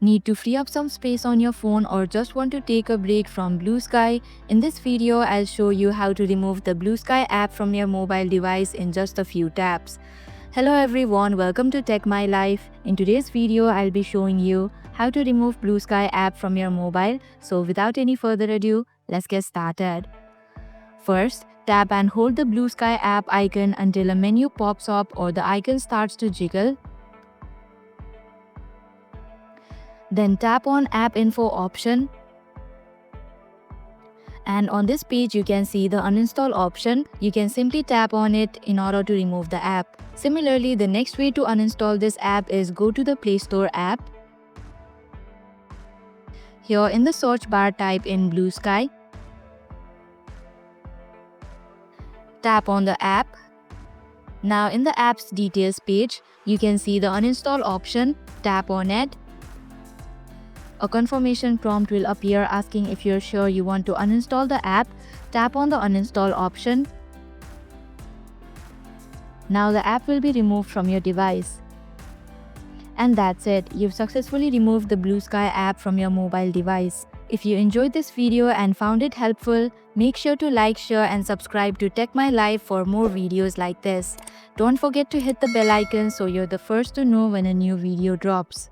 Need to free up some space on your phone or just want to take a break from BlueSky? In this video, I'll show you how to remove the BlueSky app from your mobile device in just a few taps. Hello everyone, welcome to Tech My Life. In today's video, I'll be showing you how to remove BlueSky app from your mobile. So without any further ado, let's get started. First, tap and hold the BlueSky app icon until a menu pops up or the icon starts to jiggle. Then tap on App Info option. And on this page, you can see the uninstall option. You can simply tap on it in order to remove the app. Similarly, the next way to uninstall this app is go to the Play Store app. Here in the search bar, type in BlueSky. Tap on the app. Now in the app's details page, you can see the uninstall option. Tap on it. A confirmation prompt will appear asking if you're sure you want to uninstall the app. Tap on the uninstall option. Now the app will be removed from your device. And that's it. You've successfully removed the BlueSky app from your mobile device. If you enjoyed this video and found it helpful, make sure to like, share and subscribe to Tech My Life for more videos like this. Don't forget to hit the bell icon so you're the first to know when a new video drops.